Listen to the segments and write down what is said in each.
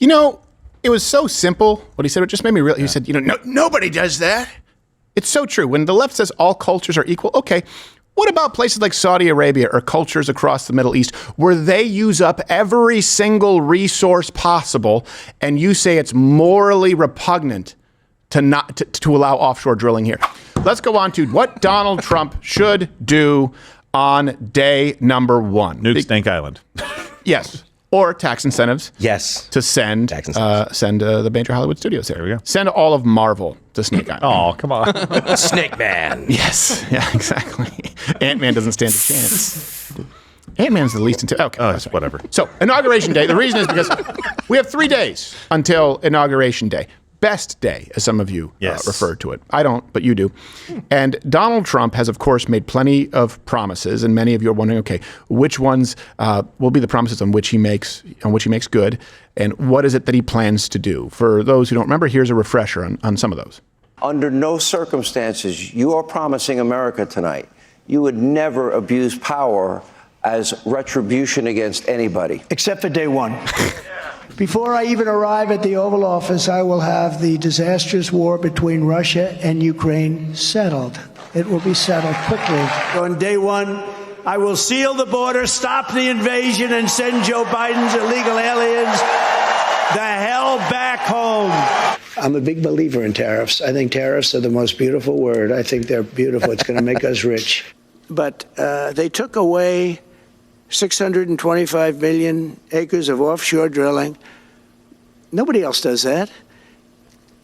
You know, it was so simple what he said. It just made me real. He said, nobody does that. It's so true. When the left says all cultures are equal, okay, what about places like Saudi Arabia or cultures across the Middle East where they use up every single resource possible and you say it's morally repugnant to allow offshore drilling here? Let's go on to what Donald Trump should do on day number 1. Nuke Snake Island. Yes. Or tax incentives. Yes. To send the major Hollywood studios there. There we go. Send all of Marvel to Snake Island. Oh, come on. Snake Man. Yes. Yeah, exactly. Ant-Man doesn't stand a chance. Ant-Man's the least into. Okay. Whatever. So, Inauguration Day. The reason is because we have 3 days until Inauguration Day. Best day, as some of you refer to it. I don't, but you do. And Donald Trump has, of course, made plenty of promises, and many of you are wondering, okay, which ones will be the promises on which he makes good, and what is it that he plans to do? For those who don't remember, here's a refresher on some of those. Under no circumstances, you are promising America tonight you would never abuse power as retribution against anybody. Except for day 1. Before I even arrive at the Oval Office, I will have the disastrous war between Russia and Ukraine settled. It will be settled quickly. On day 1, I will seal the border, stop the invasion, and send Joe Biden's illegal aliens the hell back home. I'm a big believer in tariffs. I think tariffs are the most beautiful word. I think they're beautiful. It's going to make us rich. But they took away 625 million acres of offshore drilling. Nobody else does that.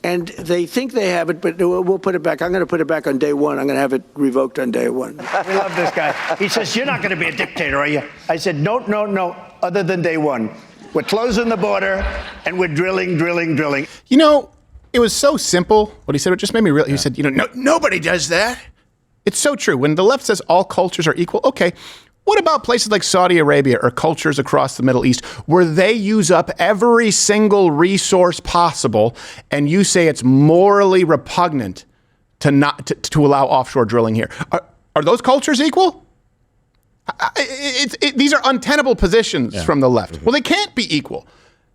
And they think they have it, but we'll put it back. I'm going to put it back on day 1. I'm going to have it revoked on day 1. We love this guy. He says, you're not going to be a dictator, are you? I said, no, other than day 1. We're closing the border, and we're drilling. You know, it was so simple what he said. It just made me real. He said, nobody does that. It's so true. When the left says all cultures are equal, okay, what about places like Saudi Arabia or cultures across the Middle East where they use up every single resource possible and you say it's morally repugnant to allow offshore drilling here? Are those cultures equal? These are untenable positions from the left. Well, they can't be equal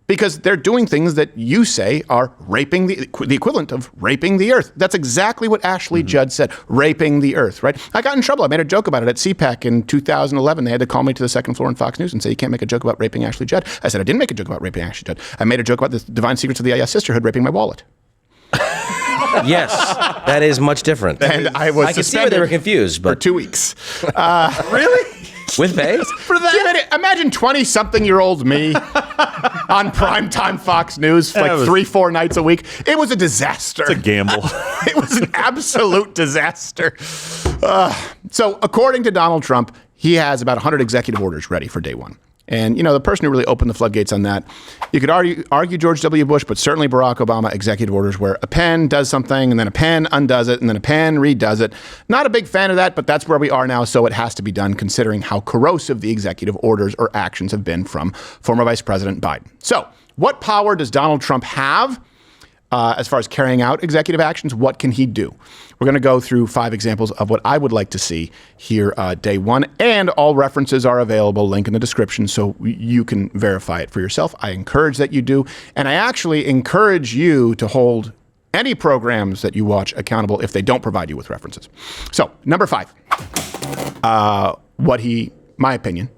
because they're doing things that you say are raping the equivalent of raping the earth. That's exactly what Ashley Judd said, raping the earth, right? I got in trouble. I made a joke about it at CPAC in 2011. They had to call me to the second floor in Fox News and say, you can't make a joke about raping Ashley Judd. I said, I didn't make a joke about raping Ashley Judd. I made a joke about the divine secrets of the sisterhood raping my wallet. Yes, that is much different. And I was I can see why they were confused, but for 2 weeks. Really? With pay? For that? Imagine 20-something-year-old me on primetime Fox News like 3-4 nights a week. It was a disaster. It's a gamble. It was an absolute disaster. So according to Donald Trump, he has about 100 executive orders ready for day 1. And, the person who really opened the floodgates on that, you could argue George W. Bush, but certainly Barack Obama, executive orders where a pen does something and then a pen undoes it and then a pen redoes it. Not a big fan of that, but that's where we are now. So it has to be done considering how corrosive the executive orders or actions have been from former Vice President Biden. So what power does Donald Trump have as far as carrying out executive actions? What can he do? We're going to go through 5 examples of what I would like to see here day 1, and all references are available, link in the description, so you can verify it for yourself. I encourage that you do, and I actually encourage you to hold any programs that you watch accountable if they don't provide you with references. So, number 5, my opinion,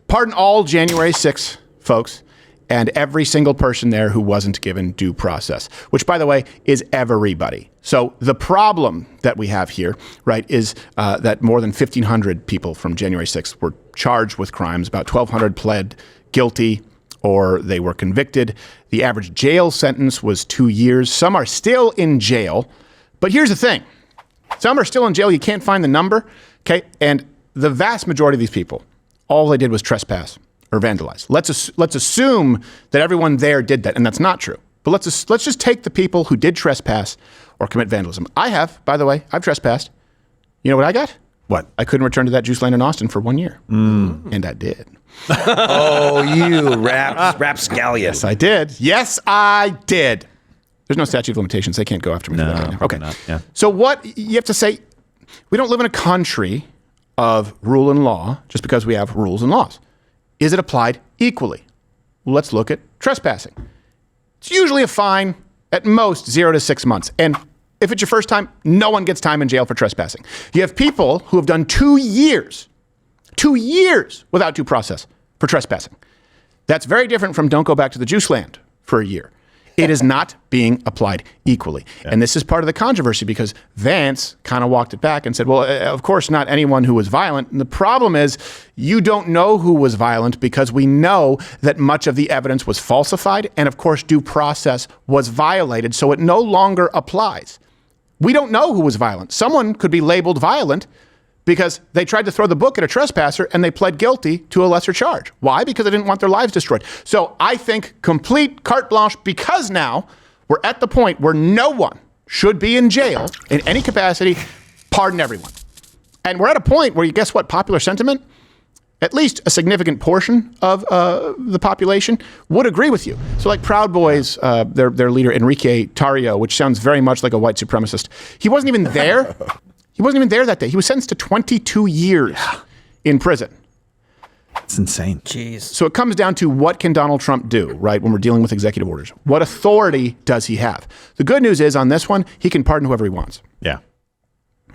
pardon all January 6th folks, and every single person there who wasn't given due process, which, by the way, is everybody. So the problem that we have here, right, is that more than 1,500 people from January 6th were charged with crimes. About 1,200 pled guilty or they were convicted. The average jail sentence was 2 years. Some are still in jail. But here's the thing. Some are still in jail. You can't find the number. Okay. And the vast majority of these people, all they did was trespass or vandalize. Let's assume that everyone there did that, and that's not true. But let's just take the people who did trespass or commit vandalism. I've trespassed. You know what I got? What? I couldn't return to that juice land in Austin for 1 year. And I did. Oh, you rapscallion. Yes, I did. Yes, I did. There's no statute of limitations. They can't go after me for that right now. Okay. Not. Yeah. So what you have to say, we don't live in a country of rule and law just because we have rules and laws. Is it applied equally? Well, let's look at trespassing. It's usually a fine, at most 0 to 6 months. And if it's your first time, no one gets time in jail for trespassing. You have people who have done 2 years without due process for trespassing. That's very different from don't go back to the juice land for a year. It is not being applied equally. Yeah. And this is part of the controversy because Vance kind of walked it back and said, well, of course, not anyone who was violent. And the problem is you don't know who was violent because we know that much of the evidence was falsified. And of course, due process was violated. So it no longer applies. We don't know who was violent. Someone could be labeled violent because they tried to throw the book at a trespasser and they pled guilty to a lesser charge. Why? Because they didn't want their lives destroyed. So I think complete carte blanche because now we're at the point where no one should be in jail in any capacity. Pardon everyone. And we're at a point where, guess what, popular sentiment, at least a significant portion of the population would agree with you. So like Proud Boys, their leader, Enrique Tarrio, which sounds very much like a white supremacist, he wasn't even there. He wasn't even there that day. He was sentenced to 22 years in prison. It's insane. Jeez. So it comes down to what can Donald Trump do, right, when we're dealing with executive orders? What authority does he have? The good news is on this one, he can pardon whoever he wants. Yeah.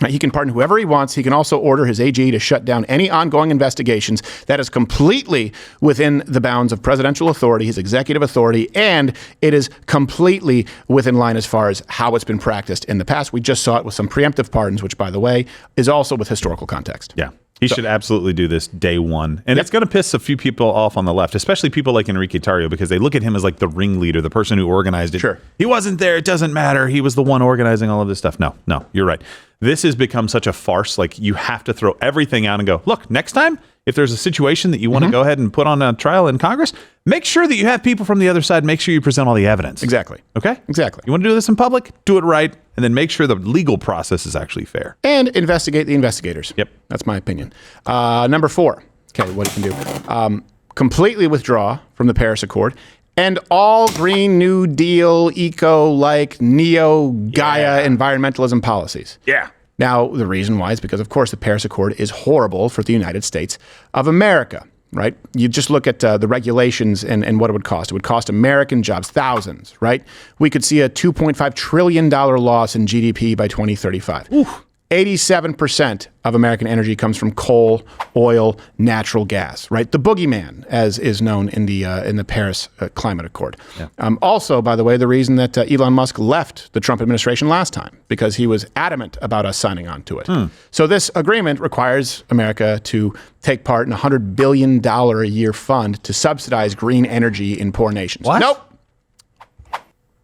He can pardon whoever he wants. He can also order his AG to shut down any ongoing investigations. That is completely within the bounds of presidential authority, his executive authority, and it is completely within line as far as how it's been practiced in the past. We just saw it with some preemptive pardons, which, by the way, is also with historical context. Yeah. He should absolutely do this day one. And it's going to piss a few people off on the left, especially people like Enrique Tarrio, because they look at him as like the ringleader, the person who organized it. Sure. He wasn't there. It doesn't matter. He was the one organizing all of this stuff. No, you're right. This has become such a farce. Like you have to throw everything out and go, look, next time, if there's a situation that you want to go ahead and put on a trial in Congress, make sure that you have people from the other side. Make sure you present all the evidence. Exactly. Okay? Exactly. You want to do this in public? Do it right. And then make sure the legal process is actually fair. And investigate the investigators. Yep. That's my opinion. Number 4. Okay, what you can do. Completely withdraw from the Paris Accord and all Green New Deal, eco-like, neo-Gaia environmentalism policies. Yeah. Now, the reason why is because, of course, the Paris Accord is horrible for the United States of America, right? You just look at the regulations and what it would cost. It would cost American jobs, thousands, right? We could see a $2.5 trillion loss in GDP by 2035. Oof. 87% of American energy comes from coal, oil, natural gas, right? The boogeyman, as is known in the Paris Climate Accord. Yeah. Also, by the way, the reason that Elon Musk left the Trump administration last time, because he was adamant about us signing on to it. So this agreement requires America to take part in a $100 billion a year fund to subsidize green energy in poor nations. What?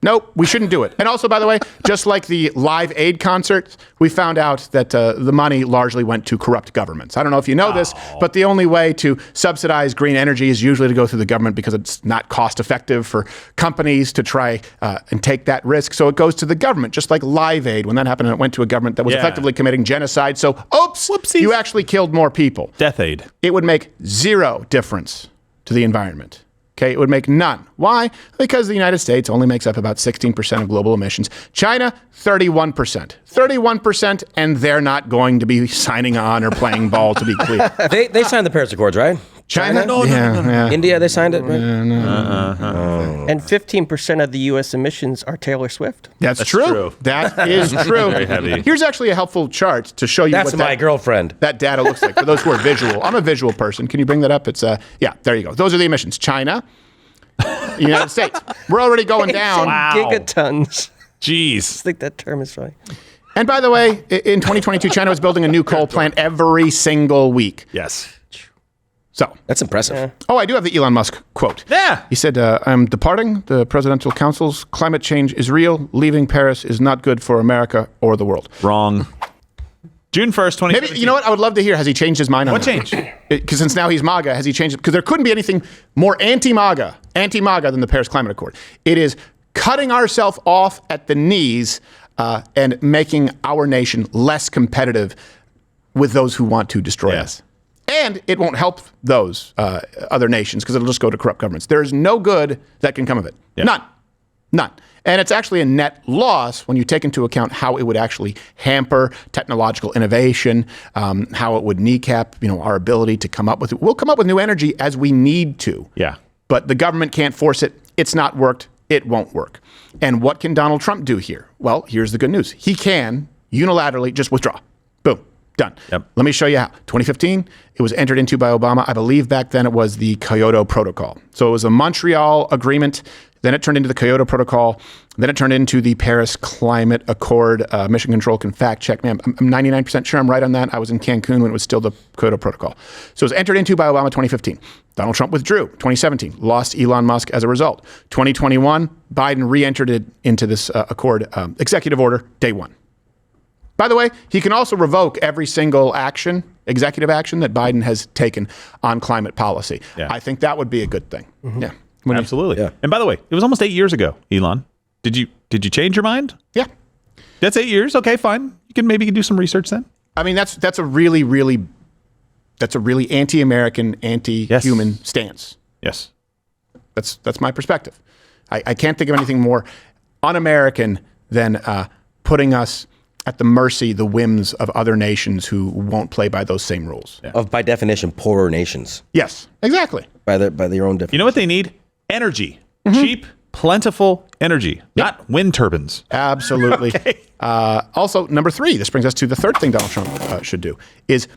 Nope, we shouldn't do it. And also, by the way, just like the Live Aid concerts, we found out that the money largely went to corrupt governments. I don't know if you know this, but the only way to subsidize green energy is usually to go through the government because it's not cost effective for companies to try and take that risk. So it goes to the government, just like Live Aid. When that happened, it went to a government that was effectively committing genocide. So, oops, whoopsies, you actually killed more people. Death aid. It would make zero difference to the environment. Okay, it would make none. Why? Because the United States only makes up about 16% of global emissions. China, 31%. 31%, and they're not going to be signing on or playing ball, to be clear. They signed the Paris Accords, right? China? No. India, they signed it, right? And 15% of the U.S. emissions are Taylor Swift. That's true. That is true. Very heavy. Here's actually a helpful chart to show you That's what my girlfriend. that data looks like for those who are visual. I'm a visual person. Can you bring that up? It's yeah, there you go. Those are the emissions. China, United States. We're already going down. Wow. Gigatons. Jeez. I think that term is funny. And by the way, in 2022, China was building a new coal plant every single week. Yes. So, That's impressive. oh, I do have the Elon Musk quote. Yeah. He said, I'm departing the presidential councils. Climate change is real. Leaving Paris is not good for America or the world. Wrong. June 1st, 2017. Maybe, you know what? I would love to hear, has he changed his mind on What that? changed? Because since now he's MAGA, has he changed it? Because there couldn't be anything more anti-MAGA than the Paris Climate Accord. It is cutting ourselves off at the knees and making our nation less competitive with those who want to destroy us. And it won't help those other nations because it'll just go to corrupt governments. There is no good that can come of it. Yeah. None. And it's actually a net loss when you take into account how it would actually hamper technological innovation, how it would kneecap, our ability to come up with. We'll come up with new energy as we need to. Yeah. But the government can't force it. It's not worked. it won't work. And what can Donald Trump do here? Well, here's the good news. He can unilaterally just withdraw. Boom. Done. Yep. Let me show you how. 2015, it was entered into by Obama. I believe back then it was the Kyoto Protocol. So it was a Montreal agreement. Then it turned into the Kyoto Protocol. Then it turned into the Paris Climate Accord. Mission Control can fact check me. I'm 99% sure I'm right on that. I was in Cancun when it was still the Kyoto Protocol. So it was entered into by Obama 2015. Donald Trump withdrew. 2017, lost Elon Musk as a result. 2021, Biden re-entered it into this accord, executive order, day one. By the way, he can also revoke every single action, executive action that Biden has taken on climate policy. Yeah. I think that would be a good thing. Yeah. Absolutely. Yeah. And by the way, it was almost 8 years ago, Elon. Did you change your mind? Yeah. That's 8 years. Okay, fine. You can maybe do some research then. I mean, that's a really anti-American, anti-human stance. Yes. That's my perspective. I can't think of anything more un-American than putting us at the mercy, the whims of other nations who won't play by those same rules. Yeah. Of, by definition, poorer nations. Yes, exactly. By their own definition. You know what they need? Energy. Cheap, plentiful energy, not wind turbines. Absolutely. Also, number 3, this brings us to the third thing Donald Trump should do, is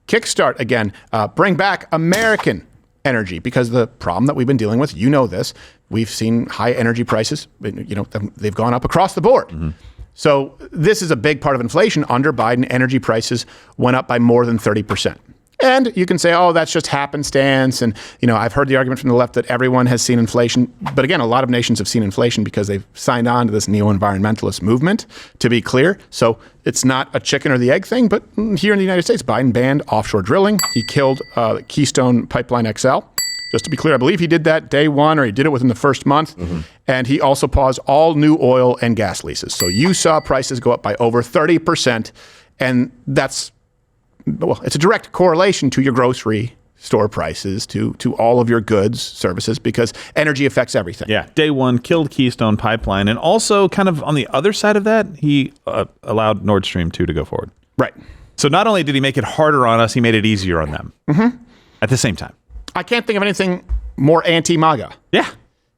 kickstart again, bring back American energy, because the problem that we've been dealing with, you know this, we've seen high energy prices, they've gone up across the board. So this is a big part of inflation. Under Biden, energy prices went up by more than 30%. And you can say, oh, that's just happenstance. And, I've heard the argument from the left that everyone has seen inflation. But again, a lot of nations have seen inflation because they've signed on to this neo-environmentalist movement, to be clear. So it's not a chicken or the egg thing. But here in the United States, Biden banned offshore drilling. He killed Keystone Pipeline XL. Just to be clear, I believe he did that day one, or he did it within the first month. And he also paused all new oil and gas leases. So you saw prices go up by over 30%. And it's a direct correlation to your grocery store prices, to all of your goods, services, because energy affects everything. Yeah. Day one, killed Keystone Pipeline. And also, kind of on the other side of that, he allowed Nord Stream 2 to go forward. Right. So not only did he make it harder on us, he made it easier on them at the same time. I can't think of anything more anti-MAGA. Yeah.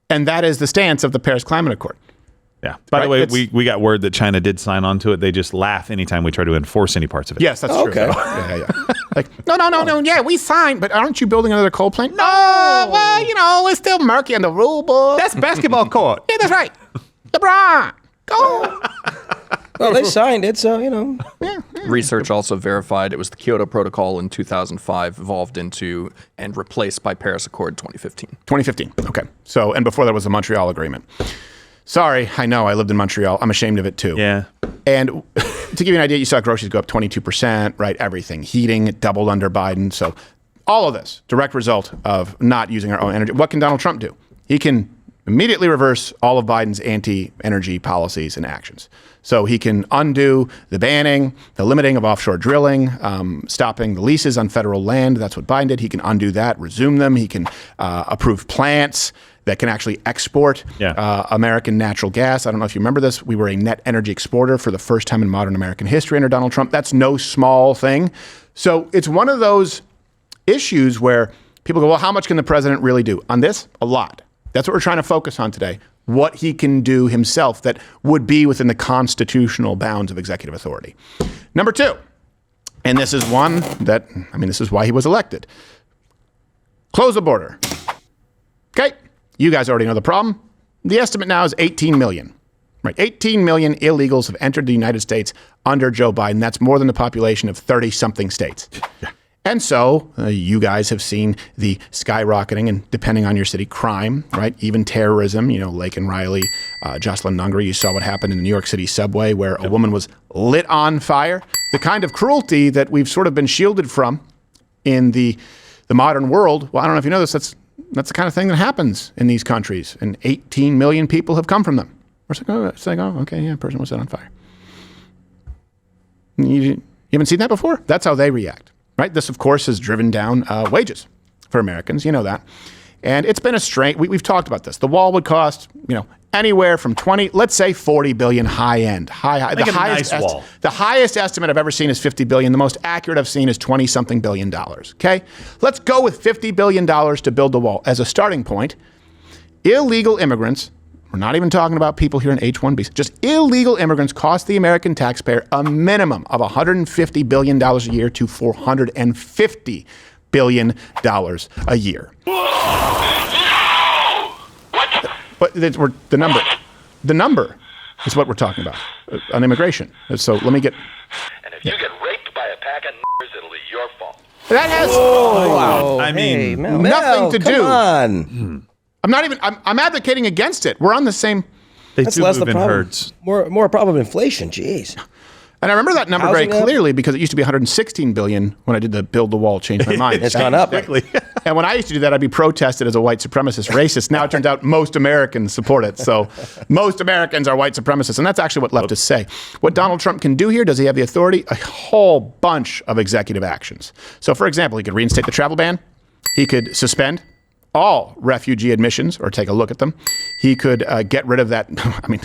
And that is the stance of the Paris Climate Accord. Yeah. By the Right, way, we got word that China did sign on to it. They just laugh anytime we try to enforce any parts of it. Yes, that's true. Okay. Yeah. Like, no. Yeah, we signed, but aren't you building another coal plant? No, well, it's still murky on the rule book. That's basketball court. Yeah, that's right. LeBron, go. Well, they signed it, so, Research also verified it was the Kyoto Protocol in 2005 evolved into and replaced by Paris Accord 2015. 2015. Okay. So, and before that was the Montreal Agreement. Sorry, I know. I lived in Montreal. I'm ashamed of it too. Yeah. And to give you an idea, you saw groceries go up 22%, right? Everything. Heating, it doubled under Biden. So all of this, direct result of not using our own energy. What can Donald Trump do? He can immediately reverse all of Biden's anti-energy policies and actions. So he can undo the banning, the limiting of offshore drilling, stopping the leases on federal land. That's what Biden did. He can undo that, resume them. He can approve plants that can actually export American natural gas. I don't know if you remember this. We were a net energy exporter for the first time in modern American history under Donald Trump. That's no small thing. So it's one of those issues where people go, well, how much can the president really do? On this, a lot. That's what we're trying to focus on today. What he can do himself that would be within the constitutional bounds of executive authority. Number 2, and this is one that, this is why he was elected. Close the border. Okay. You guys already know the problem. The estimate now is 18 million. Right? 18 million illegals have entered the United States under Joe Biden. That's more than the population of 30-something states. And so you guys have seen the skyrocketing and, depending on your city, crime, right? Even terrorism, Lake and Riley, Jocelyn Nungre. You saw what happened in the New York City subway where a woman was lit on fire. The kind of cruelty that we've sort of been shielded from in the modern world. Well, I don't know if you know this. That's the kind of thing that happens in these countries. And 18 million people have come from them. It's like, okay, yeah, a person was set on fire. You haven't seen that before? That's how they react. Right? This, of course, has driven down wages for Americans. You know that. And it's been a strain. We've talked about this. The wall would cost, anywhere from 20, let's say 40 billion high end. Like nice wall. The highest estimate I've ever seen is 50 billion. The most accurate I've seen is 20-something billion dollars. Okay? Let's go with $50 billion to build the wall as a starting point. Illegal immigrants we're not even talking about people here in H-1Bs. Just illegal immigrants cost the American taxpayer a minimum of $150 billion a year to $450 billion a year. But the number is what we're talking about on immigration. So let me get. And if you get raped by a pack of n***ers, it'll be your fault. That has I mean, nothing to do. Come on. I'm not even. I'm advocating against it. We're on the same. they That's do less the move in problem. herds. More a problem of inflation. Jeez. And I remember that number very Housing up? clearly because it used to be 116 billion when I did the build the wall, change my mind. It's gone up. And when I used to do that, I'd be protested as a white supremacist racist. Now it turns out most Americans support it. So most Americans are white supremacists. And that's actually what leftists say. What Donald Trump can do here, does he have the authority? A whole bunch of executive actions. So for example, he could reinstate the travel ban. He could suspend all refugee admissions or take a look at them. He could get rid of that. I mean,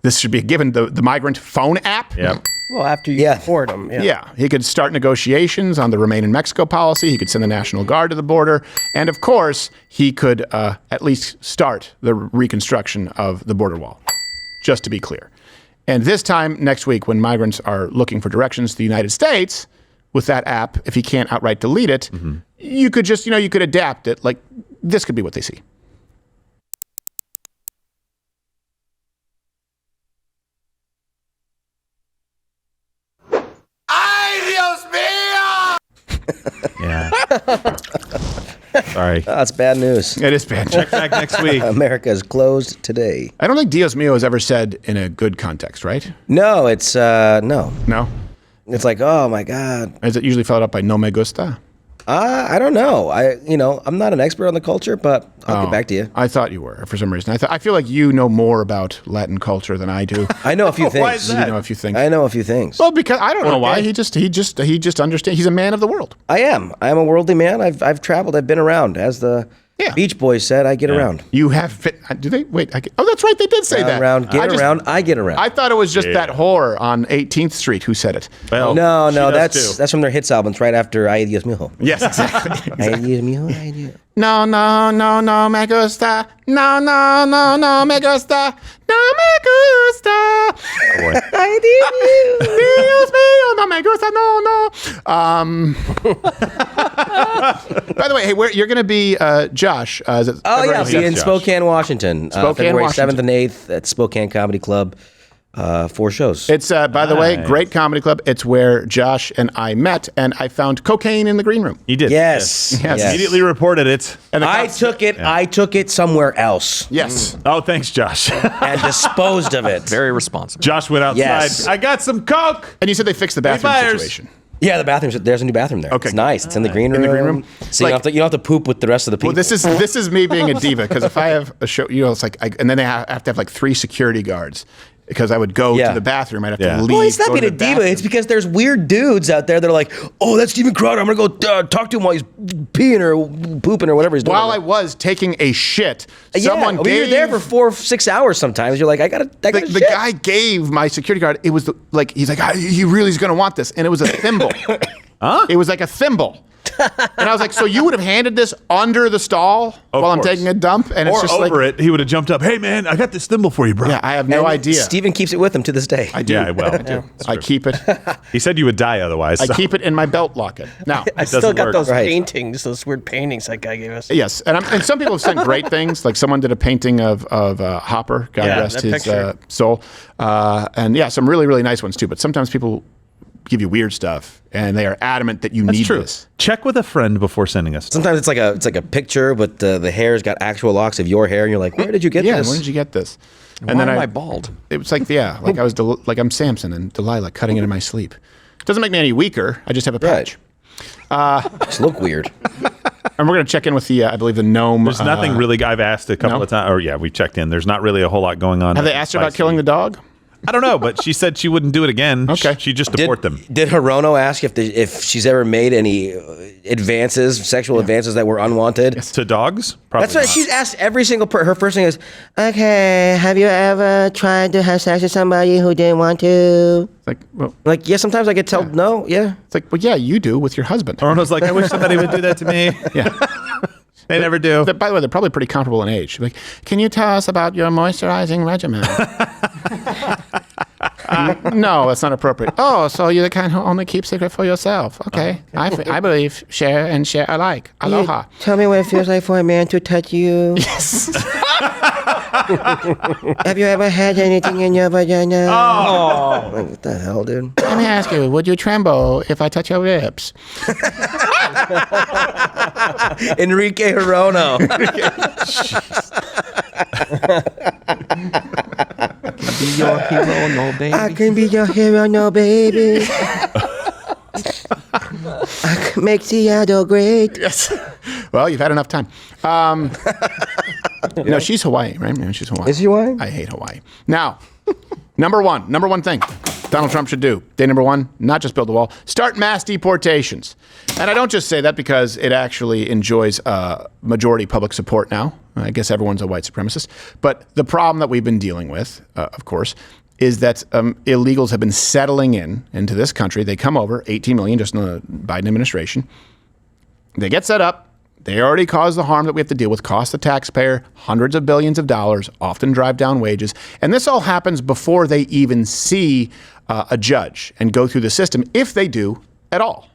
this should be given the migrant phone app. Yeah. Well, after you deport them. Yeah, he could start negotiations on the Remain in Mexico policy. He could send the National Guard to the border. And of course, he could at least start the reconstruction of the border wall, just to be clear. And this time next week, when migrants are looking for directions to the United States with that app, if he can't outright delete it, you could just, you could adapt it. Like, this could be what they see. Yeah. Sorry. That's bad news. It is bad. Check back next week. America is closed today. I don't think Dios mío is ever said in a good context, right? No, it's no. No? It's like, oh my God. Is it usually followed up by no me gusta? I don't know. I'm not an expert on the culture, but I'll get back to you. I thought you were for some reason. I feel like you know more about Latin culture than I do. I know a few things. Why is that? You know a few things. I know a few things. Well, because I don't know why. He just understands. He's a man of the world. I am a worldly man. I've traveled. I've been around. As the Beach Boys said, I get around. You have fit. Do they? Wait. That's right. They did say that. I get around. I thought it was just that whore on 18th Street who said it. Well, No, she does too. that's from their hits albums right after Ay Dios mío. Yes, exactly. Ay Dios mío, ay Dios. No, me gusta. No, me gusta. No me gusta. Oh, boy. Ay Dios mío. Dios mío, no me gusta. No. By the way, hey, you're going to be Josh. Is it Oh February yeah, I'll be in 7th? Spokane, Washington. February Washington. 7th and 8th at Spokane Comedy Club. 4 shows. It's, by the way, Nice. great comedy club. It's where Josh and I met, and I found cocaine in the green room. He did. Yes. Yes. Immediately reported it. And the I cops- took it somewhere else Yes. Oh, thanks, Josh. and disposed of it. Very responsible. Josh went outside. Yes. I got some coke. And you said they fixed the bathroom buyers. situation. Yeah, the bathroom. There's a new bathroom there. Okay. It's nice. It's in the green room. In the green room? So you don't have to poop with the rest of the people. Well, this is me being a diva because if I have a show, it's like, and then they have to have like 3 security guards because I would go to the bathroom. I'd have to leave. Well, it's not go to being a the diva. bathroom. It's because there's weird dudes out there that are like, oh, that's Steven Crowder. I'm going to go talk to him while he's peeing or pooping or whatever he's doing. While I was taking a shit, someone gave. You're there for 4 or 6 hours sometimes. You're like, I got to the guy gave my security guard. It was he's like, he really is going to want this, and it was a thimble. Huh? It was like a thimble. And I was like, so you would have handed this under the stall while I'm course. taking a dump? And it's Or just over like, it, he would have jumped up. Hey, man, I got this thimble for you, bro. Yeah, I have no idea. Steven keeps it with him to this day. I do. Yeah, well, I do. I keep it. He said you would die otherwise. I so- keep it in my belt locket. Now, I still doesn't got work. those Right. paintings, those weird paintings that guy gave us. yes, and some people have sent great things. Like someone did a painting of Hopper, God Yeah, rest that his picture. soul, and yeah, some really really nice ones too. But sometimes people give you weird stuff, and they are adamant that you That's need true. this. Check with a friend before sending us. Sometimes it's like a picture, but the hair's got actual locks of your hair, and you're like, where did you get Yeah, this? where did you get this? Why am I bald? It was like like I was like I'm Samson and Delilah cutting it in my sleep. Doesn't make me any weaker. I just have a patch. Just look weird. And we're gonna check in with the I believe the gnome. There's nothing really. I've asked a couple no? of times. Or yeah, we checked in. There's not really a whole lot going on. Have they asked her about killing the dog? I don't know, but she said she wouldn't do it again. Okay. She just deport them. Did Hirono ask if she's ever made any sexual advances that were unwanted? To dogs? Probably That's what not. she's asked every single her first thing is, okay, have you ever tried to have sex with somebody who didn't want to? It's like, well, Like, yeah, sometimes I get told no, yeah. it's like, well, yeah, you do with your husband. Orono's like, I wish somebody would do that to me. Yeah. They never do. By the way, they're probably pretty comparable in age. Like, can you tell us about your moisturizing regimen? No, that's not appropriate. Oh, so you're the kind who only keeps secret for yourself. Okay. I believe share and share alike. Aloha. Tell me what it feels like for a man to touch you. Yes. Have you ever had anything in your vagina? Oh. What the hell, dude? Let me ask you, would you tremble if I touch your lips? Enrique Hirono. Be your hero, no baby. I can be your hero, no baby. I can make Seattle great. Yes. Well, you've had enough time. No, she's Hawaii, right? Yeah, she's Hawaii. Is she Hawaii? I hate Hawaii. Now, number one thing Donald Trump should do. Day number one, not just build a wall, start mass deportations. And I don't just say that because it actually enjoys majority public support now. I guess everyone's a white supremacist. But the problem that we've been dealing with, of course, is that illegals have been settling into this country. They come over, 18 million just in the Biden administration. They get set up. They already cause the harm that we have to deal with, cost the taxpayer hundreds of billions of dollars, often drive down wages. And this all happens before they even see a judge and go through the system, if they do at all.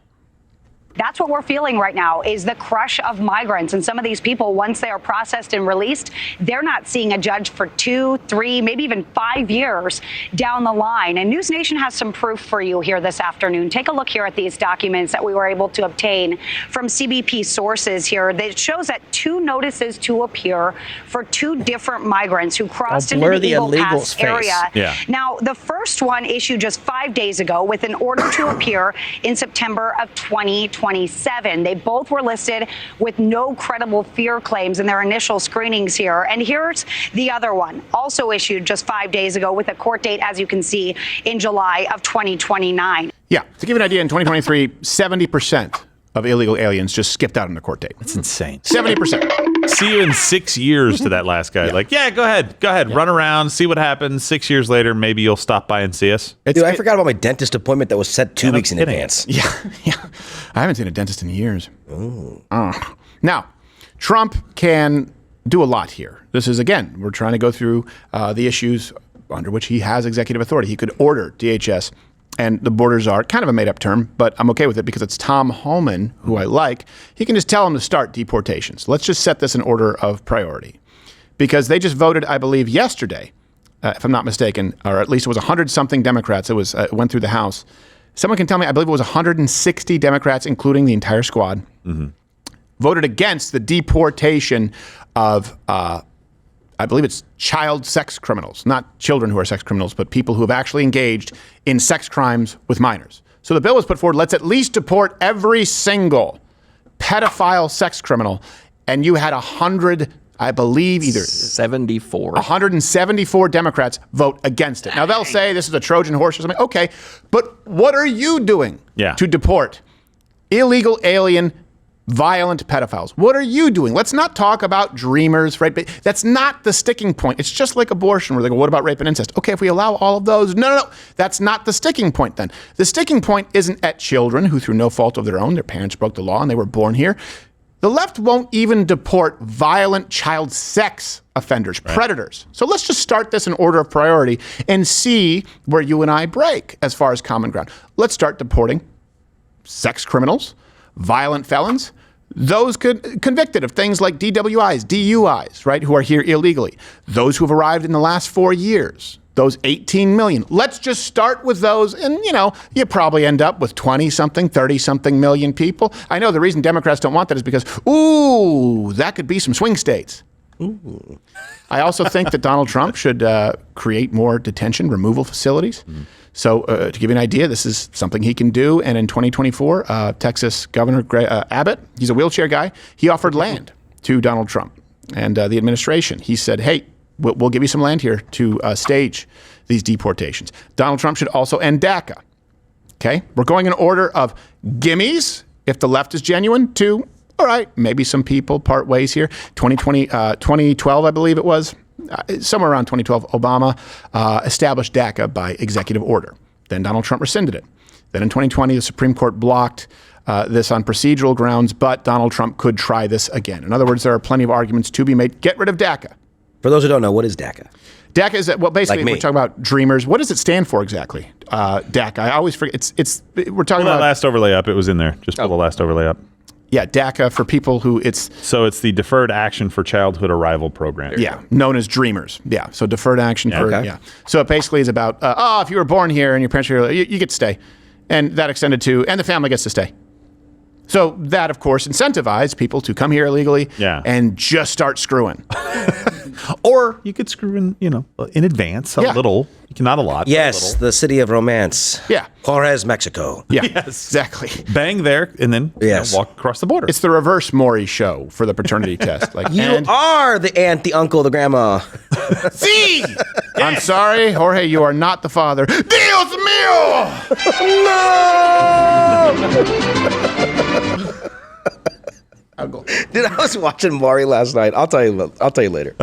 That's what we're feeling right now, is the crush of migrants. And some of these people, once they are processed and released, they're not seeing a judge for 2, 3, maybe even 5 years down the line. And News Nation has some proof for you here this afternoon. Take a look here at these documents that we were able to obtain from CBP sources here. That shows that 2 notices to appear for 2 different migrants who crossed into the Eagle Pass area. Yeah. Now, the first one issued just 5 days ago with an order to appear in September of 2027. They both were listed with no credible fear claims in their initial screenings here. And here's the other one, also issued just 5 days ago with a court date, as you can see, in July of 2029. Yeah. To give you an idea, in 2023, 70% of illegal aliens just skipped out on the court date. That's insane. 70%. See you in 6 years to that last guy. Like, go ahead, run around, see what happens. 6 years later, maybe you'll stop by and see us. Dude, I forgot about my dentist appointment that was set 2 weeks in advance. Yeah. I haven't seen a dentist in years. Now, Trump can do a lot here. This is, again, we're trying to go through the issues under which he has executive authority. He could order DHS and the borders are kind of a made-up term, but I'm okay with it because it's Tom Homan, who I like. He can just tell him to start deportations. Let's just set this in order of priority. Because they just voted, I believe, yesterday, if I'm not mistaken, or at least it was 100-something Democrats. It went through the House. Someone can tell me, I believe it was 160 Democrats, including the entire squad, voted against the deportation of I believe it's child sex criminals, not children who are sex criminals, but people who have actually engaged in sex crimes with minors. So the bill was put forward, let's at least deport every single pedophile sex criminal. And you had 100, I believe, either 174 Democrats vote against it. Now they'll say this is a Trojan horse or something. Okay, but what are you doing to deport illegal alien violent pedophiles? What are you doing? Let's not talk about dreamers, right? But that's not the sticking point. It's just like abortion. Where they go, what about rape and incest? Okay, if we allow all of those, no. That's not the sticking point then. The sticking point isn't at children who, through no fault of their own, their parents broke the law and they were born here. The left won't even deport violent child sex offenders, predators. So let's just start this in order of priority and see where you and I break as far as common ground. Let's start deporting sex criminals, violent felons, those convicted of things like DWIs, DUIs, right, who are here illegally, those who have arrived in the last 4 years, those 18 million. Let's just start with those. And, you probably end up with 20-something, 30-something million people. I know the reason Democrats don't want that is because, that could be some swing states. Ooh. I also think that Donald Trump should create more detention removal facilities. So to give you an idea, this is something he can do. And in 2024, Texas Governor Abbott, he's a wheelchair guy, he offered land to Donald Trump and the administration. He said, hey, we'll give you some land here to stage these deportations. Donald Trump should also end DACA. Okay, we're going in order of gimmies, if the left is genuine, to, all right, maybe some people part ways here. 2012, I believe it was. Somewhere around 2012, Obama established DACA by executive order. Then Donald Trump rescinded it. Then in 2020, the Supreme Court blocked this on procedural grounds, but Donald Trump could try this again. In other words, there are plenty of arguments to be made. Get rid of DACA. For those who don't know, what is DACA? DACA is, well, basically, we're talking about dreamers. What does it stand for exactly? DACA. I always forget. We're talking about last overlay up. It was in there. Just pull the last overlay up. Yeah, DACA for people who So it's the Deferred Action for Childhood Arrival Program. Yeah, known as Dreamers. Yeah, so deferred action for, okay. So it basically is about, if you were born here and your parents are here, you get to stay. And that extended to, and the family gets to stay. So that, of course, incentivized people to come here illegally and just start screwing. Or you could screw in, in advance a little. Not a lot. Yes, the city of romance. Yeah. Juarez, Mexico. Yeah, yes. Exactly. Bang there and then walk across the border. It's the reverse Maury show for the paternity test. Like you are the aunt, the uncle, the grandma. See? I'm sorry, Jorge, you are not the father. Dios mío! No! Dude, I was watching Maury last night. I'll tell you later.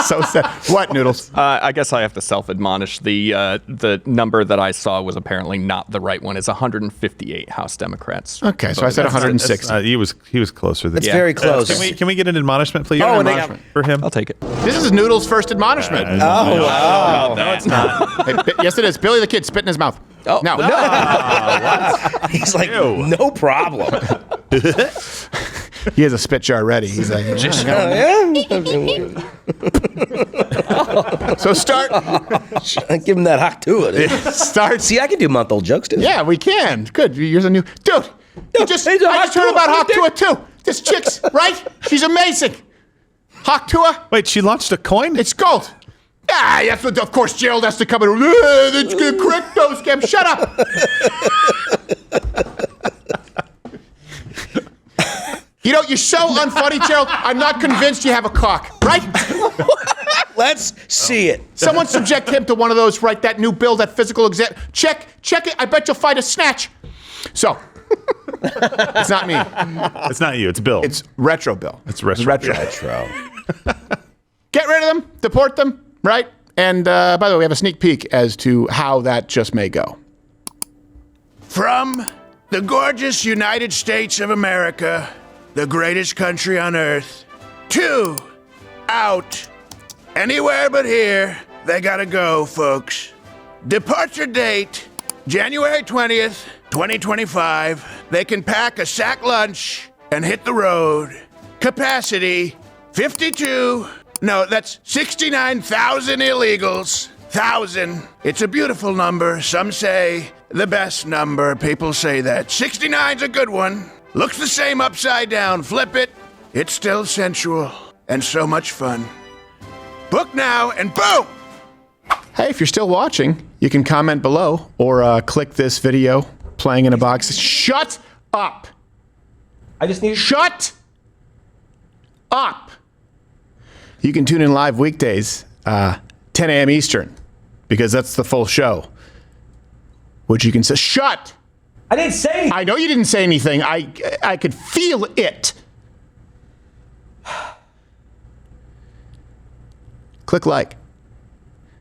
So sad. What, Noodles? I guess I have to self-admonish. The number that I saw was apparently not the right one. It's 158 House Democrats. Okay, so I said 106. He was closer than It's very close. Can we get an admonishment, please? For him? I'll take it. This is Noodles' first admonishment. Wow. No, it's not. Hey, yes, it is. Billy the Kid spit in his mouth. Oh. No. He's like, no problem. He has a spit jar ready. He's like, so start. Give him that hot to it. Start. See, I can do month-old jokes too. Yeah, we can. Good. You're the new dude. I just heard about Hawk Tua too. This chick's right. She's amazing. Hawk Tua. Wait, she launched a coin? It's gold. Ah, that's what. Of course, Gerald has to come in. It's good crypto scam. Shut up. You're so unfunny, Gerald. I'm not convinced you have a cock, right? Let's see it. Someone subject him to one of those, right? That new bill, that physical exam. Check it. I bet you'll fight a snatch. So, it's not me. It's not you. It's Bill. It's Retro Bill. It's retro. Retro. Get rid of them. Deport them, right? And by the way, we have a sneak peek as to how that just may go. From the gorgeous United States of America, the greatest country on earth, to out. Anywhere but here, they gotta go, folks. Departure date, January 20th, 2025. They can pack a sack lunch and hit the road. Capacity, 69,000 illegals. 1,000. It's a beautiful number. Some say the best number. People say that. 69's a good one. Looks the same upside down. Flip it. It's still sensual and so much fun. Book now and boom! Hey, if you're still watching, you can comment below or click this video playing in a box. Shut up! Shut up! You can tune in live weekdays, 10 a.m. Eastern, because that's the full show. Which you can say, shut! I didn't say anything. I know you didn't say anything. I could feel it. Click like.